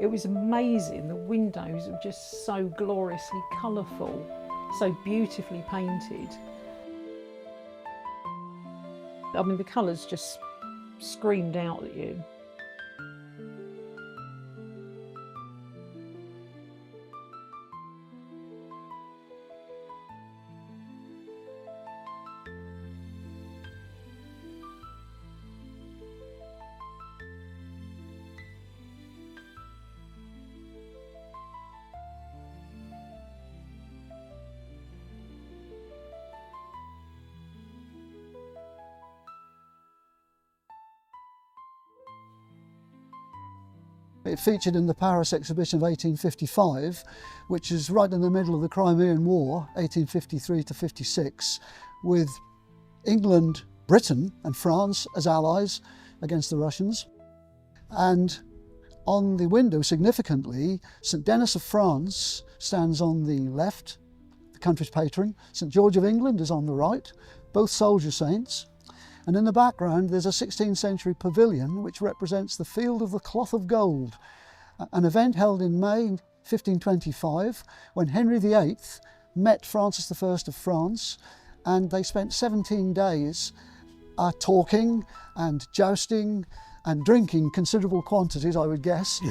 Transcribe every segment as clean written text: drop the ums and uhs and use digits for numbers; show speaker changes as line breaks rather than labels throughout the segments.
It was amazing. The windows were just so gloriously colourful, so beautifully painted. I mean, the colours just screamed out at you.
It featured in the Paris exhibition of 1855, which is right in the middle of the Crimean War, 1853 to 56, with England, Britain and France as allies against the Russians. And on the window, significantly, St Denis of France stands on the left, the country's patron. St George of England is on the right, both soldier saints. And in the background there's a 16th century pavilion which represents the Field of the Cloth of Gold, an event held in May 1525 when Henry VIII met Francis I of France, and they spent 17 days talking and jousting and drinking considerable quantities, I would guess,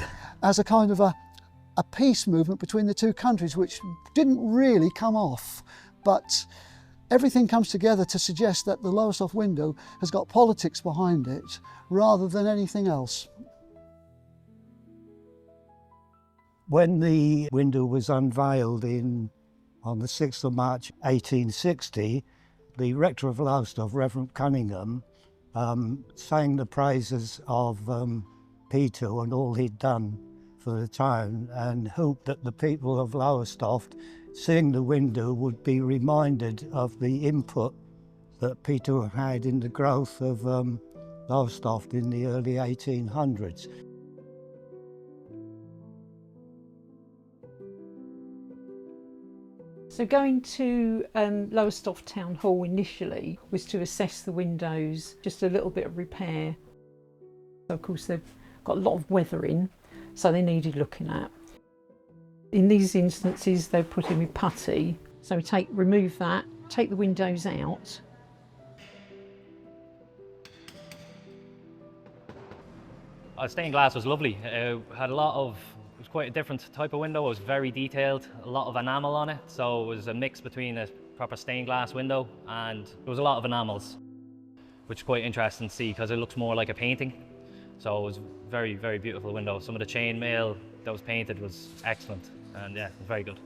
as a kind of a peace movement between the two countries, which didn't really come off. But everything comes together to suggest that the Lowestoft window has got politics behind it rather than anything else.
When the window was unveiled on the 6th of March 1860, the rector of Lowestoft, Reverend Cunningham, sang the praises of Peter and all he'd done for the town, and hoped that the people of Lowestoft, seeing the window, would be reminded of the input that Peter had in the growth of Lowestoft in the early 1800s.
So going to Lowestoft Town Hall initially was to assess the windows, just a little bit of repair. So of course they've got a lot of weathering, so they needed looking at. In these instances they're put in with putty, so we remove that, take the windows out.
Stained glass was lovely. It was quite a different type of window. It was very detailed, a lot of enamel on it, so it was a mix between a proper stained glass window and there was a lot of enamels, which is quite interesting to see because it looks more like a painting. So it was very, very beautiful window. Some of the chain mail that was painted was excellent, and yeah, it was very good.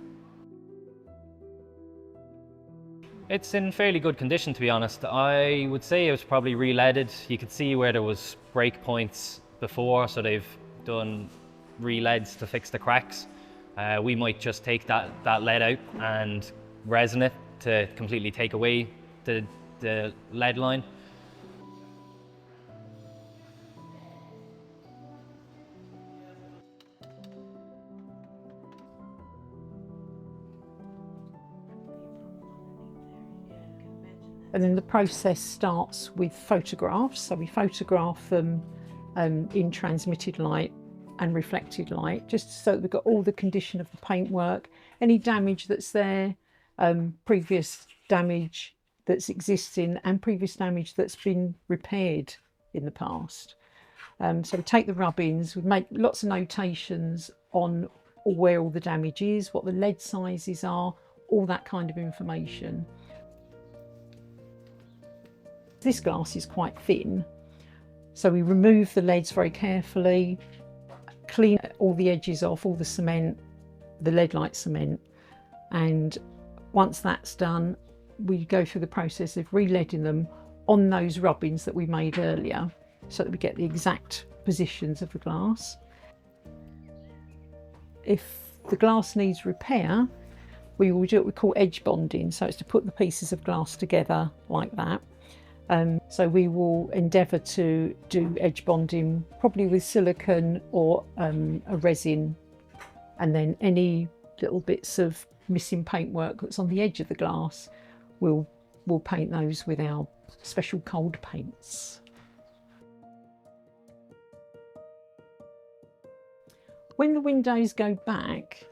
It's in fairly good condition, to be honest. I would say it was probably re-leaded. You could see where there was break points before, so they've done re-leads to fix the cracks. We might just take that lead out and resin it to completely take away the lead line.
And then the process starts with photographs. So we photograph them in transmitted light and reflected light, just so that we've got all the condition of the paintwork, any damage that's there, previous damage that's existing and previous damage that's been repaired in the past. So we take the rubbings, we make lots of notations on where all the damage is, what the lead sizes are, all that kind of information. This glass is quite thin, so we remove the leads very carefully, clean all the edges off, all the cement, the lead-like cement, and once that's done, we go through the process of re-leading them on those rubbings that we made earlier, so that we get the exact positions of the glass. If the glass needs repair, we will do what we call edge bonding, so it's to put the pieces of glass together like that. So we will endeavour to do edge bonding, probably with silicone or a resin, and then any little bits of missing paintwork that's on the edge of the glass, we'll paint those with our special cold paints. When the windows go back,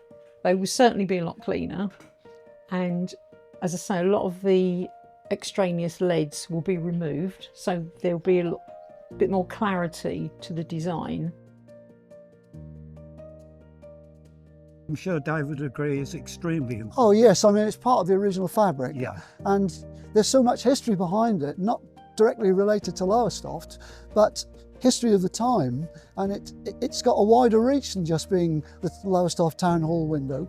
they will certainly be a lot cleaner. And as I say, a lot of the extraneous leads will be removed, so there'll be a bit more clarity to the design.
I'm sure Dave would agree it's extremely important.
Oh yes, I mean it's part of the original fabric.
Yeah.
And there's so much history behind it, not directly related to Lowestoft, but history of the time, and it's got a wider reach than just being the Lowestoft Town Hall window.